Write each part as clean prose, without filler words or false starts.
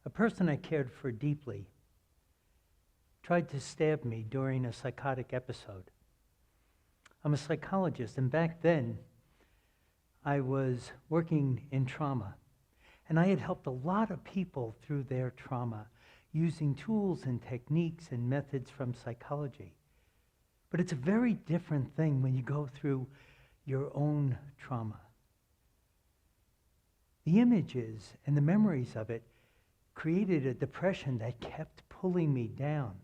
A person I cared for deeply tried to stab me during a psychotic episode. I'm a psychologist, and back then I was working in trauma, and I had helped a lot of people through their trauma using tools and techniques and methods from psychology. But it's a very different thing when you go through your own trauma. The images and the memories of it created a depression that kept pulling me down,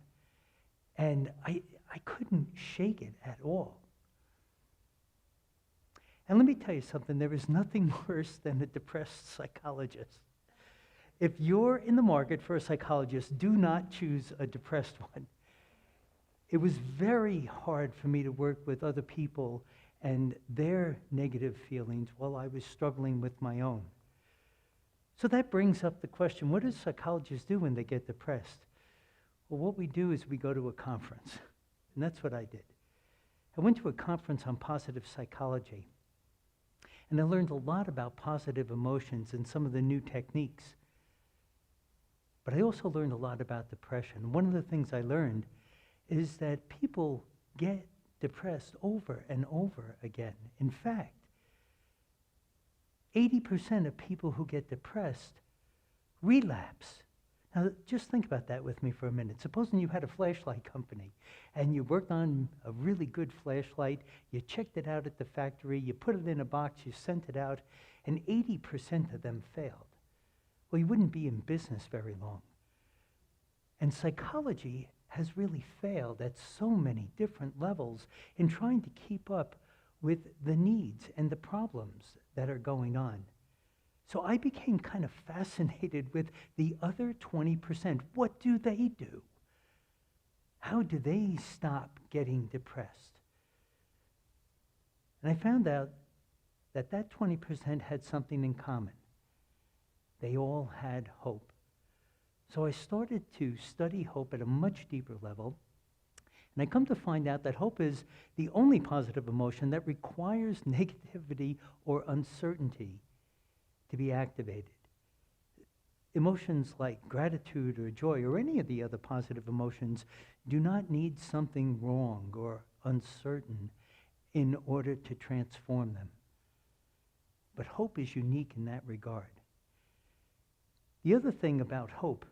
and I couldn't shake it at all. And let me tell you something, there is nothing worse than a depressed psychologist. If you're in the market for a psychologist, do not choose a depressed one. It was very hard for me to work with other people and their negative feelings while I was struggling with my own. So that brings up the question, what do psychologists do when they get depressed? Well, what we do is we go to a conference, and that's what I did. I went to a conference on positive psychology, and I learned a lot about positive emotions and some of the new techniques. But I also learned a lot about depression. One of the things I learned is that people get depressed over and over again. In fact, 80% of people who get depressed relapse. Now, just think about that with me for a minute. Supposing you had a flashlight company and you worked on a really good flashlight, you checked it out at the factory, you put it in a box, you sent it out, and 80% of them failed. Well, you wouldn't be in business very long. And psychology has really failed at so many different levels in trying to keep up with the needs and the problems that are going on. So I became kind of fascinated with the other 20%. What do they do? How do they stop getting depressed? And I found out that that 20% had something in common. They all had hope. So I started to study hope at a much deeper level, and I come to find out that hope is the only positive emotion that requires negativity or uncertainty to be activated. Emotions like gratitude or joy or any of the other positive emotions do not need something wrong or uncertain in order to transform them. But hope is unique in that regard. The other thing about hope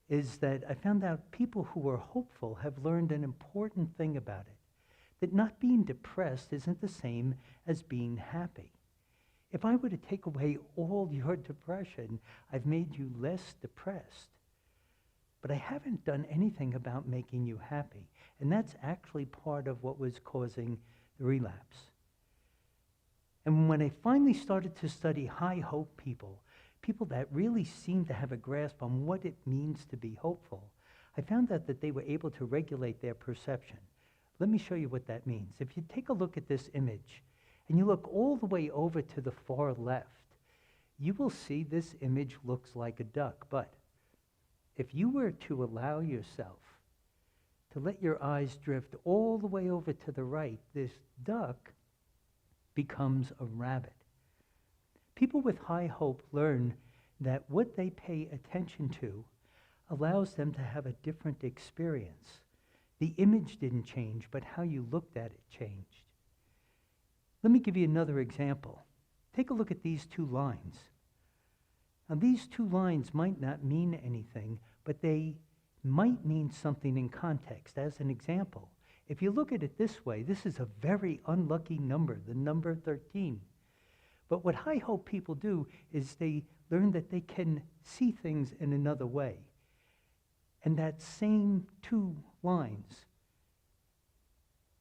is that I found out people who are hopeful have learned an important thing about it, that not being depressed isn't the same as being happy. If I were to take away all your depression, I've made you less depressed. But I haven't done anything about making you happy. And that's actually part of what was causing the relapse. And when I finally started to study high hope people, people that really seem to have a grasp on what it means to be hopeful, I found out that they were able to regulate their perception. Let me show you what that means. If you take a look at this image, and you look all the way over to the far left, you will see this image looks like a duck. But if you were to allow yourself to let your eyes drift all the way over to the right, this duck becomes a rabbit. People with high hope learn that what they pay attention to allows them to have a different experience. The image didn't change, but how you looked at it changed. Let me give you another example. Take a look at these two lines. Now, these two lines might not mean anything, but they might mean something in context. As an example, if you look at it this way, this is a very unlucky number, the number 13. But what high hope people do is they learn that they can see things in another way. And that same two lines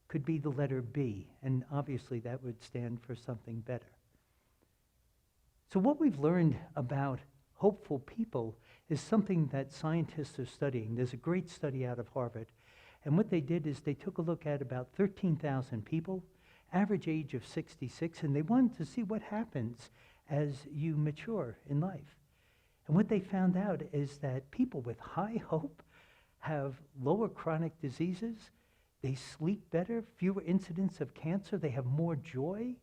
could be the letter B, and obviously that would stand for something better. So what we've learned about hopeful people is something that scientists are studying. There's a great study out of Harvard, and what they did is they took a look at about 13,000 people, average age of 66, and they wanted to see what happens as you mature in life. And what they found out is that people with high hope have lower chronic diseases, they sleep better, fewer incidents of cancer, they have more joy,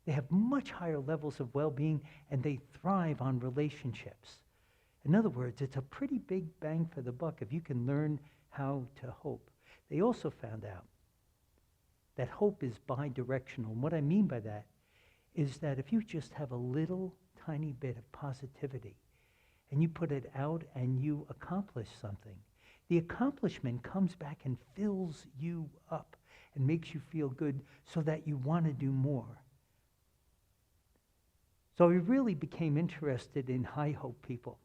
they have much higher levels of well-being, and they thrive on relationships. In other words, it's a pretty big bang for the buck if you can learn how to hope. They also found out that hope is bidirectional. And what I mean by that is that if you just have a little tiny bit of positivity and you put it out and you accomplish something, the accomplishment comes back and fills you up and makes you feel good so that you want to do more. So I really became interested in high hope people.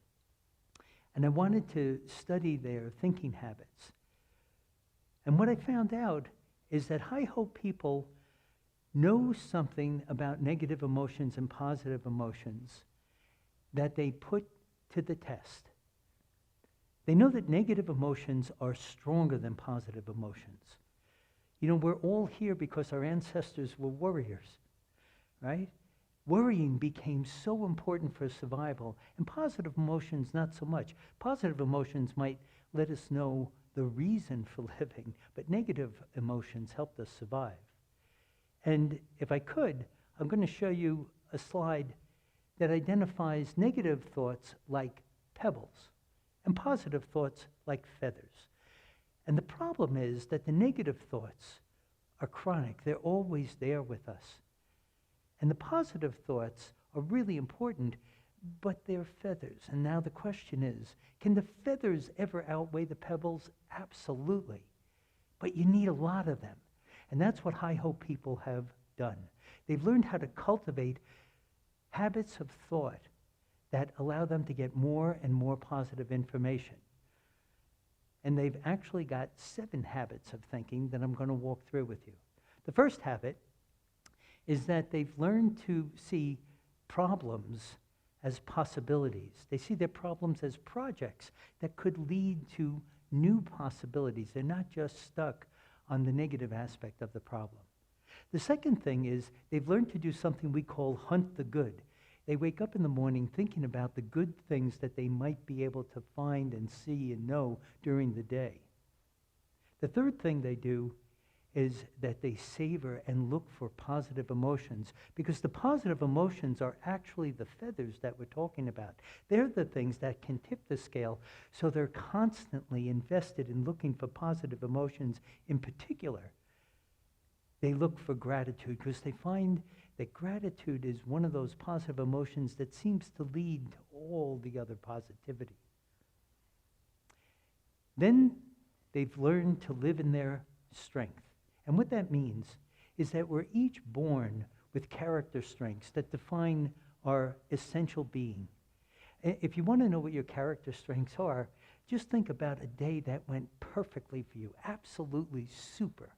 And I wanted to study their thinking habits. And what I found out is that high hope people know something about negative emotions and positive emotions that they put to the test. They know that negative emotions are stronger than positive emotions. You know, we're all here because our ancestors were warriors, right? Worrying became so important for survival, and positive emotions not so much. Positive emotions might let us know the reason for living, but negative emotions helped us survive. And if I could, I'm going to show you a slide that identifies negative thoughts like pebbles and positive thoughts like feathers. And the problem is that the negative thoughts are chronic. They're always there with us. And the positive thoughts are really important, but they're feathers. And now the question is, can the feathers ever outweigh the pebbles? Absolutely. But you need a lot of them. And that's what high hope people have done. They've learned how to cultivate habits of thought that allow them to get more and more positive information. And they've actually got 7 habits of thinking that I'm going to walk through with you. The first habit is that they've learned to see problems as possibilities. They see their problems as projects that could lead to new possibilities. They're not just stuck on the negative aspect of the problem. The second thing is they've learned to do something we call hunt the good. They wake up in the morning thinking about the good things that they might be able to find and see and know during the day. The third thing they do is that they savor and look for positive emotions, because the positive emotions are actually the feathers that we're talking about. They're the things that can tip the scale, so they're constantly invested in looking for positive emotions. In particular, they look for gratitude because they find that gratitude is one of those positive emotions that seems to lead to all the other positivity. Then they've learned to live in their strength. And what that means is that we're each born with character strengths that define our essential being. If you want to know what your character strengths are, just think about a day that went perfectly for you, absolutely super.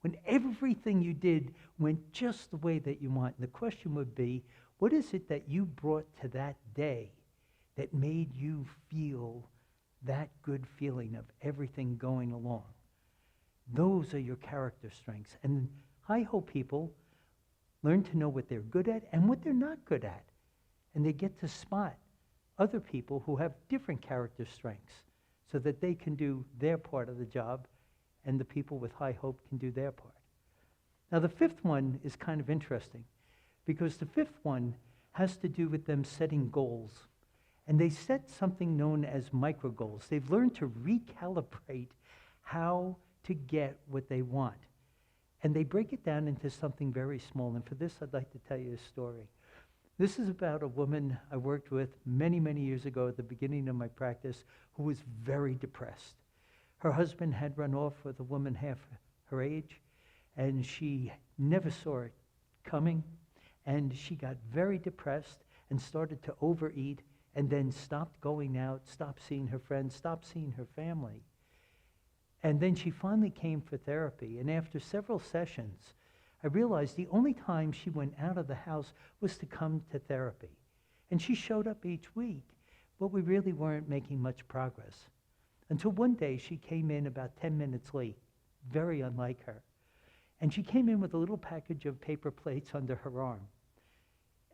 When everything you did went just the way that you want. And the question would be, what is it that you brought to that day that made you feel that good feeling of everything going along? Those are your character strengths. And high hope people learn to know what they're good at and what they're not good at. And they get to spot other people who have different character strengths so that they can do their part of the job and the people with high hope can do their part. Now the fifth one is kind of interesting because the fifth one has to do with them setting goals. And they set something known as micro goals. They've learned to recalibrate how to get what they want. And they break it down into something very small. And for this, I'd like to tell you a story. This is about a woman I worked with many, many years ago at the beginning of my practice who was very depressed. Her husband had run off with a woman half her age, and she never saw it coming. And she got very depressed and started to overeat and then stopped going out, stopped seeing her friends, stopped seeing her family. And then she finally came for therapy. And after several sessions, I realized the only time she went out of the house was to come to therapy. And she showed up each week, but we really weren't making much progress. Until one day she came in about 10 minutes late, very unlike her. And she came in with a little package of paper plates under her arm.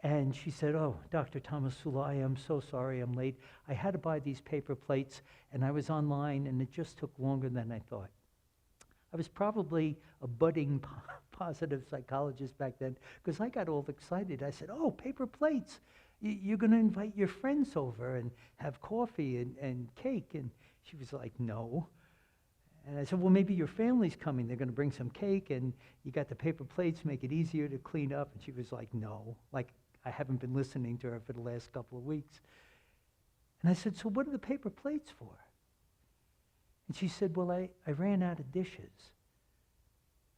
And she said, "Oh, Dr. Tomasulo, I am so sorry I'm late. I had to buy these paper plates, and I was online, and it just took longer than I thought." I was probably a budding positive psychologist back then, because I got all excited. I said, "Oh, paper plates. You're going to invite your friends over and have coffee and cake. And she was like, no. And I said, well, maybe your family's coming. They're going to bring some cake, and you got the paper plates, make it easier to clean up. And she was like, no. Like, I haven't been listening to her for the last couple of weeks. And I said, so what are the paper plates for? And she said, well, I ran out of dishes.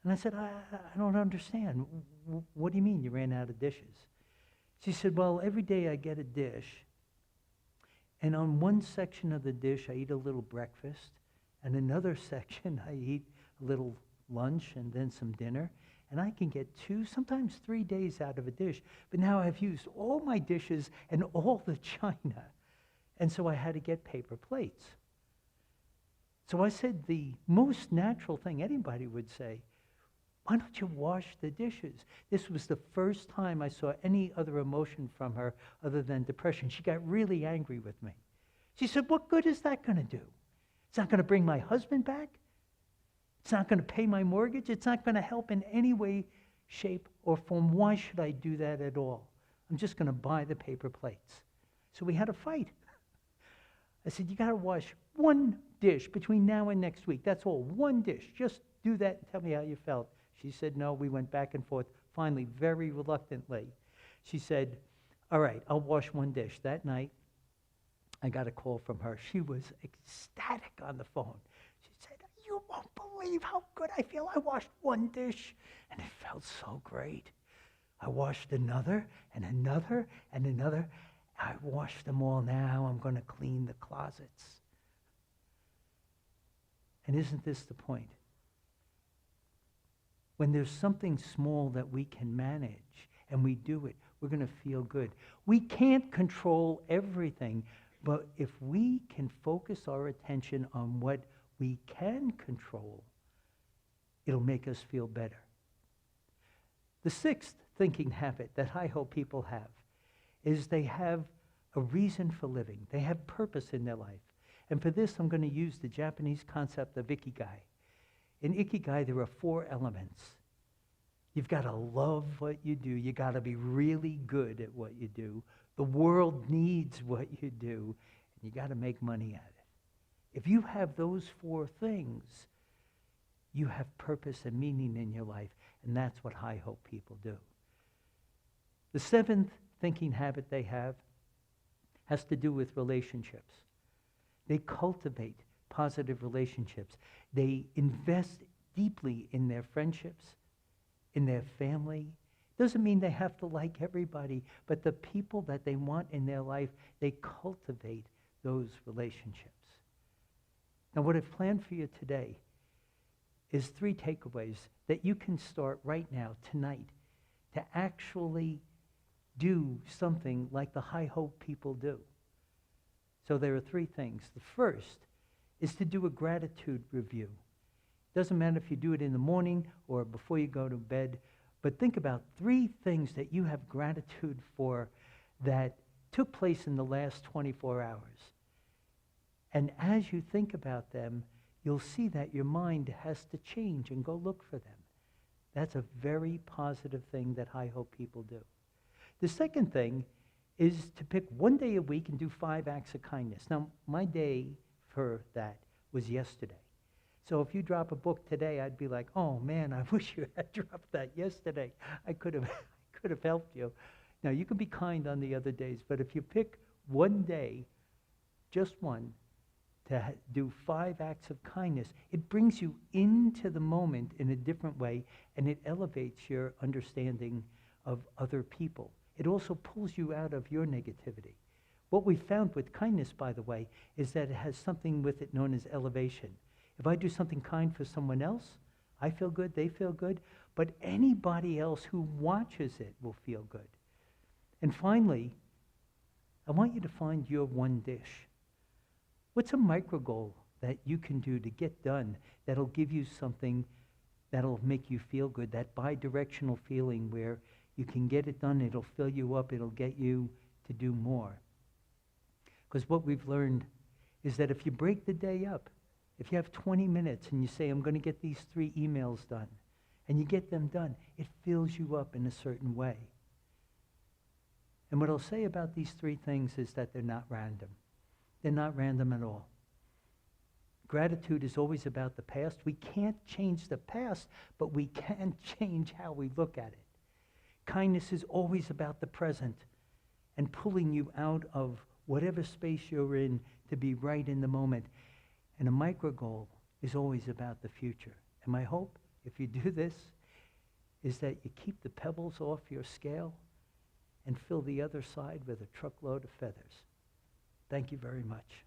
And I said, I don't understand. What do you mean you ran out of dishes? She said, well, every day I get a dish, and on one section of the dish I eat a little breakfast, and another section I eat a little lunch and then some dinner, and I can get 2, sometimes 3 days out of a dish. But now I've used all my dishes and all the china, and so I had to get paper plates. So I said the most natural thing anybody would say, why don't you wash the dishes? This was the first time I saw any other emotion from her other than depression. She got really angry with me. She said, what good is that going to do? It's not going to bring my husband back. It's not going to pay my mortgage. It's not going to help in any way, shape, or form. Why should I do that at all? I'm just going to buy the paper plates. So we had a fight. I said, you got to wash one dish between now and next week. That's all. One dish. Just do that and tell me how you felt. She said no. We went back and forth. Finally, very reluctantly, she said, all right, I'll wash one dish. That night, I got a call from her. She was ecstatic on the phone. She said, you won't believe how good I feel. I washed one dish, and it felt so great. I washed another and another and another. I washed them all now. I'm going to clean the closets. And isn't this the point? When there's something small that we can manage and we do it, we're going to feel good. We can't control everything, but if we can focus our attention on what we can control, it'll make us feel better. The sixth thinking habit that I hope people have is they have a reason for living. They have purpose in their life. And for this, I'm going to use the Japanese concept of ikigai. In ikigai, there are 4 elements. You've got to love what you do. You got to be really good at what you do. The world needs what you do, and you got to make money at it. If you have those 4 things, you have purpose and meaning in your life, and that's what I hope people do. The 7th thinking habit they have has to do with relationships. They cultivate positive relationships. They invest deeply in their friendships, in their family. Doesn't mean they have to like everybody, but the people that they want in their life, they cultivate those relationships. Now, what I've planned for you today is 3 takeaways that you can start right now, tonight, to actually do something like the high hope people do. So there are 3 things. The first is to do a gratitude review. Doesn't matter if you do it in the morning or before you go to bed, but think about 3 things that you have gratitude for that took place in the last 24 hours. And as you think about them, you'll see that your mind has to change and go look for them. That's a very positive thing that I hope people do. The second thing is to pick one day a week and do 5 acts of kindness. Now, my day for that was yesterday. So if you drop a book today, I'd be like, oh man, I wish you had dropped that yesterday. I could have helped you. Now, you can be kind on the other days, but if you pick one day, just one, to do 5 acts of kindness, it brings you into the moment in a different way, and it elevates your understanding of other people. It also pulls you out of your negativity. What we found with kindness, by the way, is that it has something with it known as elevation. If I do something kind for someone else, I feel good, they feel good, but anybody else who watches it will feel good. And finally, I want you to find your one dish. What's a micro goal that you can do to get done that'll give you something that'll make you feel good, that bi-directional feeling where you can get it done, it'll fill you up, it'll get you to do more. Because what we've learned is that if you break the day up, if you have 20 minutes and you say, I'm going to get these 3 emails done, and you get them done, it fills you up in a certain way. And what I'll say about these three things is that they're not random. They're not random at all. Gratitude is always about the past. We can't change the past, but we can change how we look at it. Kindness is always about the present and pulling you out of whatever space you're in to be right in the moment. And a micro goal is always about the future. And my hope, if you do this, is that you keep the pebbles off your scale and fill the other side with a truckload of feathers. Thank you very much.